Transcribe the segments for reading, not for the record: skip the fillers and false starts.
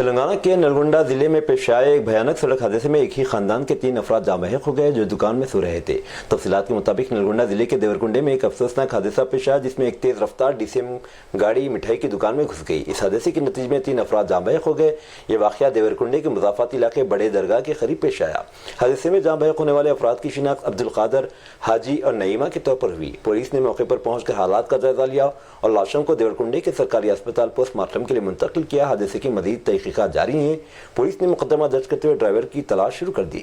تلنگانہ کے نلگنڈا ضلع میں پیش آئے ایک بھیانک سڑک حادثے میں ایک ہی خاندان کے 3 افراد جاں بحق ہو گئے جو دکان میں سو رہے تھے۔ تفصیلات کے مطابق نلگنڈا ضلع کے دیورکنڈے میں ایک افسوسناک حادثہ پیش آیا جس میں ایک تیز رفتار DCM گاڑی مٹھائی کی دکان میں گھس گئی۔ اس حادثے کے نتیجے میں 3 افراد جاں بحق ہو گئے۔ یہ واقعہ دیورکنڈے کے مضافاتی علاقے بڑے درگاہ کے قریب پیش آیا۔ حادثے میں جاں بحق ہونے والے افراد کی شناخت عبدالقادر، حاجی اور نعیمہ کے طور پر ہوئی۔ پولیس نے موقع پر پہنچ کر حالات کا جائزہ لیا اور لاشوں کو دیورکنڈے کے سرکاری اسپتال پوسٹ مارٹم کے لیے منتقل کیا۔ حادثے کی مزید تحقیقات جاری ہیں۔ پولیس نے مقدمہ درج کرتے ہوئے ڈرائیور کی تلاش شروع کر دی۔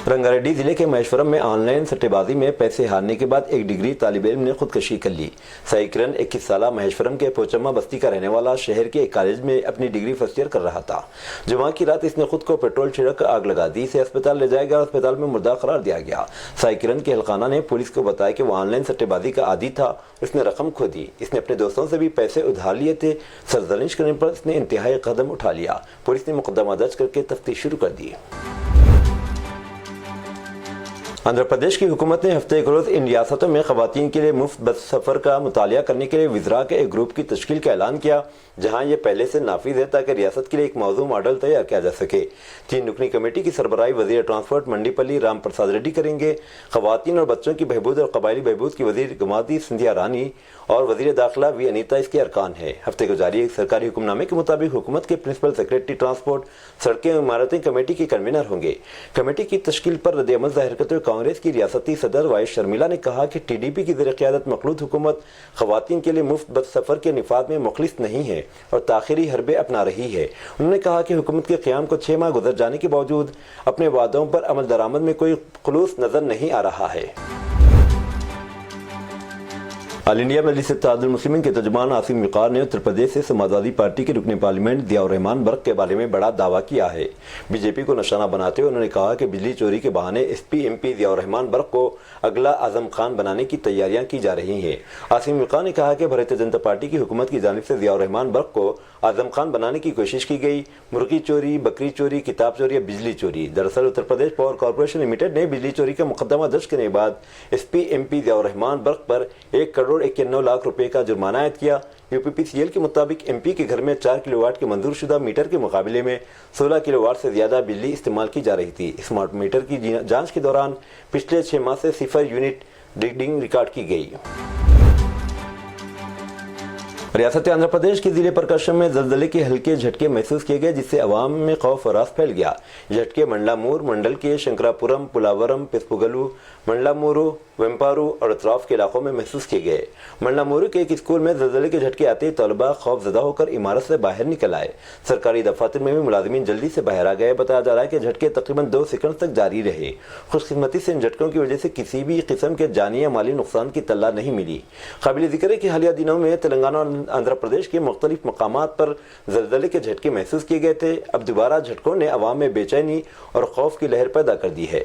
رنگا ریڈی ضلع کے مہیشورم میں آن لائن سٹے بازی میں پیسے ہارنے کے بعد ایک ڈگری طالب علم نے خودکشی کر لی۔ سائی کرن 21 سالہ مہیشورم کے پوچما بستی کا رہنے والا شہر کے ایک کالج میں اپنی ڈگری فرسٹ ایئر کر رہا تھا۔ جمعہ کی رات اس نے خود کو پیٹرول چھڑک کر آگ لگا دی۔ اسے اسپتال لے جایا گیا اور اسپتال میں مردہ قرار دیا گیا۔ سائی کرن کے اہلخانہ نے پولیس کو بتایا کہ وہ آن لائن سٹے بازی کا عادی تھا۔ اس نے رقم کھو دی۔ اس نے اپنے دوستوں سے بھی پیسے ادھار لیے تھے۔ سرزنش کرنے پر اس نے انتہائی قدم اٹھا لیا۔ پولیس نے مقدمہ درج کر کے تفتیش شروع کر دی۔ آندھرا پردیش کی حکومت نے ہفتے کے روز ان ریاستوں میں خواتین کے لیے مفت بس سفر کا مطالعہ کرنے کے لیے وزراء کے ایک گروپ کی تشکیل کا اعلان کیا جہاں یہ پہلے سے نافذ ہے تاکہ ریاست کے لیے ایک موضوع ماڈل تیار کیا جا سکے۔ 3 رکنی کمیٹی کی سربراہی وزیر ٹرانسپورٹ منڈی پلی رام پرساد ریڈی کریں گے۔ خواتین اور بچوں کی بہبود اور قبائلی بہبود کی وزیر گمادی سندھیا رانی اور وزیر داخلہ وی انیتا اس کے ارکان ہیں۔ ہفتے کو جاری ایک سرکاری حکم نامے کے مطابق حکومت کے پرنسپل سیکریٹری ٹرانسپورٹ سڑکیں اور عمارتیں کمیٹی کے کنوینر ہوں گے۔ کمیٹی کی تشکیل پر رد عمل ظاہر کرتے ہوئے کانگریس کی ریاستی صدر وائی شرمیلا نے کہا کہ TDP کی زیر قیادت مخلوط حکومت خواتین کے لیے مفت بس سفر کے نفاذ میں مخلص نہیں ہے اور تاخیری حربے اپنا رہی ہے۔ انہوں نے کہا کہ حکومت کے قیام کو 6 ماہ گزر جانے کے باوجود اپنے وعدوں پر عمل درآمد میں کوئی خلوص نظر نہیں آ رہا ہے۔ آل انڈیا مجلس اتحاد المسلمین کے ترجمان عاصم وقار نے اتر پردیش سے سماجوادی پارٹی کے رکن پارلیمنٹ ضیاء الرحمان برق کے بارے میں بڑا دعویٰ کیا ہے۔ BJP کو نشانہ بناتے ہوئے انہوں نے کہا کہ بجلی چوری کے بہانے SP MP ضیاء الرحمان برق کو اگلا اعظم خان بنانے کی تیاریاں کی جا رہی ہیں۔ عاصم وقار نے کہا کہ بھارتیہ جنتا پارٹی کی حکومت کی جانب سے ضیاء الرحمان برق کو اعظم خان بنانے کی کوشش کی گئی۔ مرغی چوری، بکری چوری، کتاب چوری یا بجلی چوری۔ دراصل Uttar Pradesh power corporation limited نے بجلی چوری کا مقدمہ درج کرنے کے بعد SP MP ضیاء الرحمان برق پر 1,91,00,000 روپے کا جرمانہ عائد کیا۔ UPPCL کے مطابق MP کے گھر میں 4 کلو واٹ کے منظور شدہ میٹر کے مقابلے میں 16 کلو واٹ سے زیادہ بجلی استعمال کی جا رہی تھی۔ اسمارٹ میٹر کی جانچ کے دوران پچھلے 6 ماہ سے 0 یونٹ ریڈنگ ریکارڈ کی گئی۔ ریاست آندھرا پردیش کے ضلع پرکاشم میں زلزلے کے ہلکے جھٹکے محسوس کیے گئے جس سے عوام میں خوف و راس پھیل گیا۔ جھٹکے منڈلامور منڈل کے شنکراپورم، پلاورم، پسپوگلو، منڈلامورو، ویمپارو اور اطراف کے علاقوں میں محسوس کیے گئے۔ منڈلامورو کے ایک اسکول میں زلزلے کے جھٹکے آتے ہی طلباء خوف زدہ ہو کر عمارت سے باہر نکل آئے۔ سرکاری دفاتر میں بھی ملازمین جلدی سے باہر آ گئے۔ بتایا جا رہا ہے کہ جھٹکے تقریباً 2 سیکنڈ تک جاری رہے۔ خوش قسمتی سے ان جھٹکوں کی وجہ سے کسی بھی قسم کے جانی یا مالی نقصان کی اطلاع نہیں ملی۔ قابل ذکر ہے کہ حالیہ دنوں میں تلنگانہ اور آندھرا پردیش کے مختلف مقامات پر زلزلے کے جھٹکے محسوس کیے گئے تھے۔ اب دوبارہ جھٹکوں نے عوام میں بے چینی اور خوف کی لہر پیدا کر دی ہے۔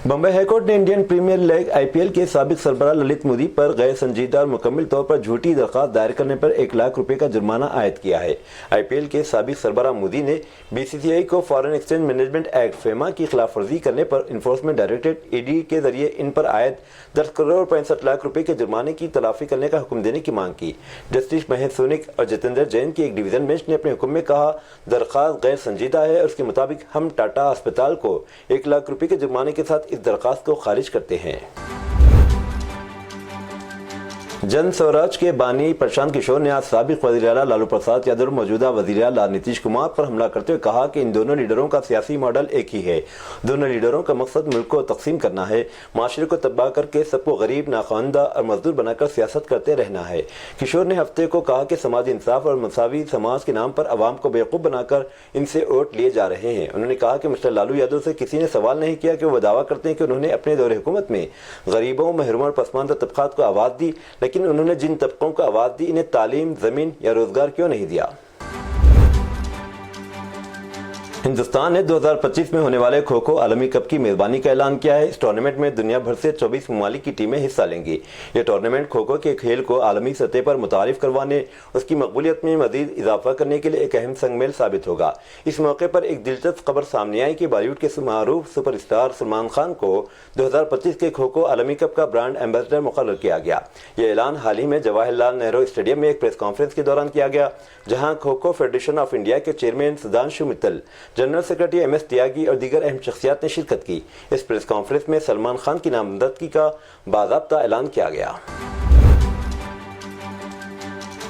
بمبئی ہائی کورٹ نے انڈین پریمیئر لیگ IPL کے سابق سربراہ للت مودی پر غیر سنجیدہ اور مکمل طور پر جھوٹی درخواست دائر کرنے پر 1,00,000 روپے کا جرمانہ عائد کیا ہے۔ IPL کے سابق سربراہ مودی نے BCCI کو foreign exchange management act FEMA کی خلاف ورزی کرنے پر انفورسمنٹ ڈائریکٹریٹ ED کے ذریعے ان پر عائد 10 کروڑ 65 لاکھ روپے کے جرمانے کی تلافی کرنے کا حکم دینے کی مانگ کی۔ جسٹس مہیش سونک اور جتیندر جین کی ایک ڈویژن بینچ نے اپنے حکم میں کہا درخواست غیر سنجیدہ ہے اور اس کے مطابق ہم ٹاٹا اسپتال کو 1,00,000 روپے کے جرمانے کے ساتھ اس درخواست کو خارج کرتے ہیں۔ جن سوراج کے بانی پرشانت کشور نے آج سابق وزیر اعلیٰ لالو پرساد یادو اور موجودہ وزیر اعلیٰ نتیش کمار پر حملہ کرتے ہوئے کہا کہ ان دونوں لیڈروں کا سیاسی ماڈل ایک ہی ہے۔ دونوں لیڈروں کا مقصد ملک کو تقسیم کرنا ہے، معاشرے کو تباہ کر کے سب کو غریب، ناخواندہ اور مزدور بنا کر سیاست کرتے رہنا ہے۔ کشور نے ہفتے کو کہا کہ سماجی انصاف اور مساوی سماج کے نام پر عوام کو بیوقوف بنا کر ان سے ووٹ لیے جا رہے ہیں۔ انہوں نے کہا کہ مسٹر لالو یادو سے کسی نے سوال نہیں کیا کہ وہ دعویٰ کرتے ہیں کہ انہوں نے اپنے دور حکومت میں غریبوں، محروموں اور پسماندہ طبقات کو آواز دی، لیکن انہوں نے جن طبقوں کو آواز دی انہیں تعلیم، زمین یا روزگار کیوں نہیں دیا۔ ہندوستان نے 2025 میں ہونے والے کھو کھو عالمی کپ کی میزبانی کا اعلان کیا ہے۔ اس ٹورنامنٹ میں دنیا بھر سے 24 ممالک کی ٹیمیں حصہ لیں گی۔ یہ ٹورنامنٹ کھو کھو کے کھیل کو عالمی سطح پر متعارف کروانے، اس کی مقبولیت میں مزید اضافہ کرنے کے لیے ایک اہم سنگ میل ثابت ہوگا۔ اس موقع پر ایک دلچسپ خبر سامنے آئی کہ بالی ووڈ کے معروف سپر اسٹار سلمان خان کو 2025 کے کھو کھو عالمی کپ کا برانڈ ایمبیسڈر مقرر کیا گیا۔ یہ اعلان حال ہی میں جواہر لال نہرو اسٹیڈیم میں ایک پریس کانفرنس کے دوران کیا گیا، جہاں کھو کھو فیڈریشن آف انڈیا کے chairman Sudhanshu Mittal, general secretary M S Tyagi اور دیگر اہم شخصیات نے شرکت کی۔ اس پریس کانفرنس میں سلمان خان کی نامزدگی کا باضابطہ اعلان کیا گیا۔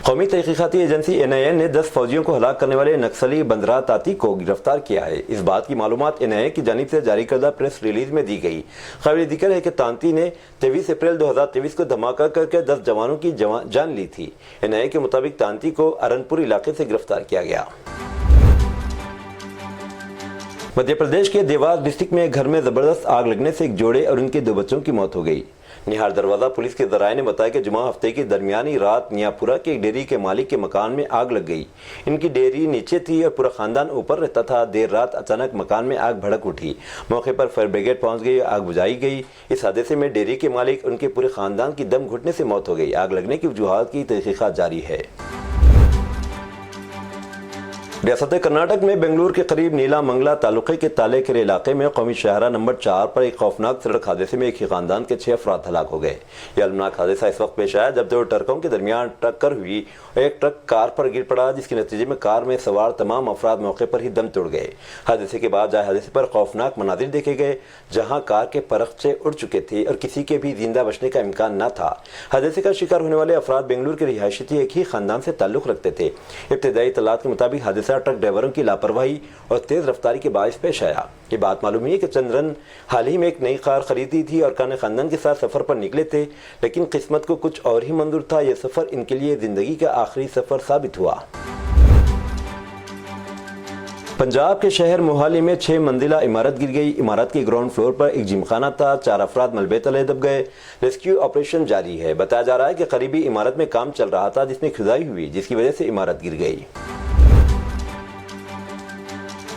قومی تحقیقاتی ایجنسی NIA نے 10 فوجیوں کو ہلاک کرنے والے نکسلی بندرا تاتی کو گرفتار کیا ہے۔ اس بات کی معلومات NIA کی جانب سے جاری کردہ پریس ریلیز میں دی گئی۔ قابل ذکر ہے کہ تانتی نے 23 اپریل 2023 کو دھماکہ کر کے 10 جوانوں کی جان لی تھی۔ NIA کے مطابق تانتی کو ارنپور علاقے سے گرفتار کیا گیا۔ مدھیہ پردیش کے دیواس ڈسٹرکٹ میں ایک گھر میں زبردست آگ لگنے سے ایک جوڑے اور ان کے 2 بچوں کی موت ہو گئی۔ نہار دروازہ پولیس کے ذرائع نے بتایا کہ جمعہ ہفتے کی درمیانی رات نیاپورہ کے ایک ڈیری کے مالک کے مکان میں آگ لگ گئی۔ ان کی ڈیری نیچے تھی اور پورا خاندان اوپر رہتا تھا۔ دیر رات اچانک مکان میں آگ بھڑک اٹھی۔ موقع پر فائر بریگیڈ پہنچ گئی اور آگ بجھائی گئی۔ اس حادثے میں ڈیری کے مالک اور ان کے پورے خاندان کی دم گھٹنے سے موت ہو گئی۔ آگ لگنے کی وجوہات کی تحقیقات جاری ہے۔ ریاست کرناٹک میں بنگلور کے قریب نیلا منگلا تعلقے کے تالے کرے علاقے میں قومی شاہراہ نمبر 4 پر ایک خوفناک سڑک حادثے میں ایک ہی خاندان کے 6 افراد ہلاک ہو گئے۔ یہ المناک حادثہ اس وقت پیش آیا جب 2 ٹرکوں کے درمیان ٹکر ہوئی اور ایک ٹرک کار پر گر پڑا، جس کے نتیجے میں کار میں سوار تمام افراد موقع پر ہی دم توڑ گئے۔ حادثے کے بعد جائے حادثے پر خوفناک مناظر دیکھے گئے، جہاں کار کے پرخچے اڑ چکے تھے اور کسی کے بھی زندہ بچنے کا امکان نہ تھا۔ حادثے کا شکار ہونے والے افراد بنگلور کے رہائشی تھے، ایک ہی خاندان سے تعلق رکھتے تھے۔ ابتدائی اطلاعات کے مطابق حادثہ ٹرک ڈرائیوروں کی لاپرواہی اور تیز رفتاری کے باعث پیش آیا۔ یہ بات معلوم ہوئی کہ چندرن حال ہی میں ایک نئی کار خریدی تھی اور خاندان کے ساتھ سفر پر نکلے تھے، لیکن قسمت کو کچھ اور ہی منظور تھا۔ یہ سفر ان کے لیے زندگی کا آخری سفر ثابت ہوا۔ پنجاب کے شہر موہالی میں 6 منزلہ عمارت گر گئی۔ عمارت کے گراؤنڈ فلور پر ایک جم خانہ تھا، 4 افراد ملبے تلے دب گئے۔ ریسکیو آپریشن جاری ہے۔ بتایا جا رہا ہے کہ قریبی عمارت میں کام چل رہا تھا، جس میں کھدائی ہوئی، جس کی وجہ سے عمارت گر گئی۔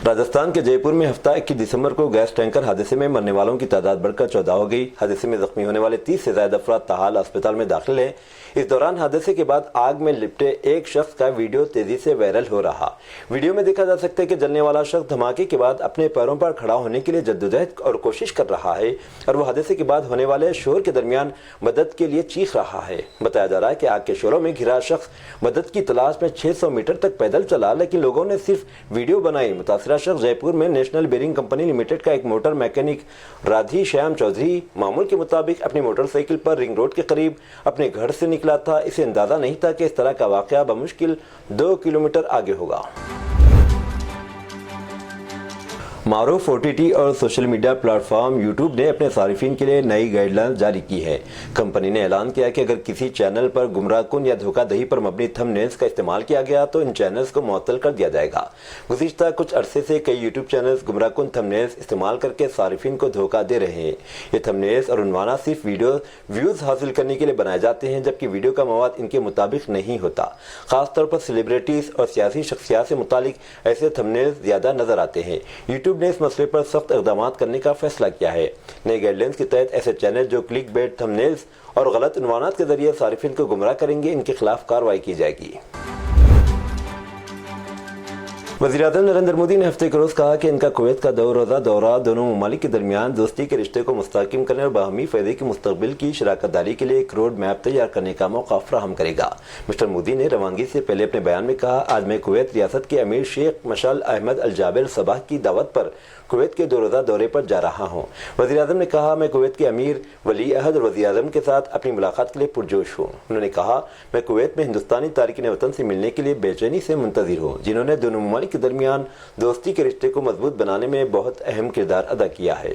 راجستھان کے جے پور میں ہفتہ 21 دسمبر کو گیس ٹینکر حادثے میں مرنے والوں کی تعداد بڑھ کر 14 ہو گئی۔ حادثے میں زخمی ہونے والے 30 سے زائد افراد تاحال اسپتال میں داخل ہیں۔ اس دوران حادثے کے بعد آگ میں لپٹے ایک شخص کا ویڈیو تیزی سے وائرل ہو رہا۔ ویڈیو میں دیکھا جا سکتا ہے کہ جلنے والا شخص دھماکے کے بعد اپنے پیروں پر کھڑا ہونے کے لیے جدوجہد اور کوشش کر رہا ہے، اور وہ حادثے کے بعد ہونے والے شور کے درمیان مدد کے لیے چیخ رہا ہے۔ بتایا جا رہا ہے کہ آگ کے شعلوں میں گھرا شخص مدد کی تلاش میں 600 میٹر تک پیدل چلا، لیکن لوگوں نے صرف ویڈیو بنائی۔ متاثرہ شخص جے پور میں نیشنل بیئرنگ کمپنی لمیٹڈ کا ایک موٹر میکینک رادھی شیام چودھری معمول کے مطابق اپنی موٹر سائیکل پر رنگ روڈ کے قریب اپنے گھر سے نکلا تھا۔ اسے اندازہ نہیں تھا کہ اس طرح کا واقعہ بمشکل 2 کلومیٹر آگے ہوگا۔ معروف OTT اور social media plate form YouTube نے اپنے صارفین کے لیے نئی گائیڈ لائن جاری کی ہے۔ کمپنی نے اعلان کیا کہ اگر کسی چینل پر گمراہ کن یا دھوکہ دہی پر مبنی تھم نیلز کا استعمال کیا گیا تو ان چینلز کو معطل کر دیا جائے گا۔ گزشتہ کچھ عرصے سے کئی یوٹیوب چینلز گمراہ کن تھم نیلز استعمال کر کے صارفین کو دھوکہ دے رہے ہیں۔ یہ تھم نیلز اور عنوانات صرف ویوز حاصل کرنے کے لیے بنائے جاتے ہیں، جبکہ ویڈیو کا مواد ان کے مطابق نہیں ہوتا۔ خاص طور پر سیلیبریٹیز اور سیاسی شخصیات سے متعلق ایسے تھم نیلز زیادہ نظر آتے ہیں۔ یوٹیوب نے اس مسئلے پر سخت اقدامات کرنے کا فیصلہ کیا ہے۔ نئی گائیڈ لائنز کے تحت ایسے چینل جو کلک بیٹ تھم نیلز اور غلط عنوانات کے ذریعے صارفین کو گمراہ کریں گے، ان کے خلاف کارروائی کی جائے گی۔ وزیراعظم نریندر مودی نے ہفتے کے روز کہا کہ ان کا کویت کا 2 روزہ دورہ دونوں ممالک کے درمیان دوستی کے رشتے کو مستحکم کرنے اور باہمی فائدے کے مستقبل کی شراکت داری کے لیے ایک روڈ میپ تیار کرنے کا موقع فراہم کرے گا۔ مسٹر مودی نے روانگی سے پہلے اپنے بیان میں کہا، آج میں کویت ریاست کے امیر شیخ مشعل احمد الجابر صباح کی دعوت پر کویت کے 2 روزہ دورے پر جا رہا ہوں۔ وزیر اعظم نے کہا، میں کویت کے امیر ولی عہد اور وزیر اعظم کے ساتھ اپنی ملاقات کے لیے پرجوش ہوں۔ انہوں نے کہا، میں کویت میں ہندوستانی تارکین وطن سے ملنے کے لیے بے چینی سے منتظر ہوں، جنہوں نے دونوں ممالک کے درمیان دوستی کے رشتے کو مضبوط بنانے میں بہت اہم کردار ادا کیا ہے۔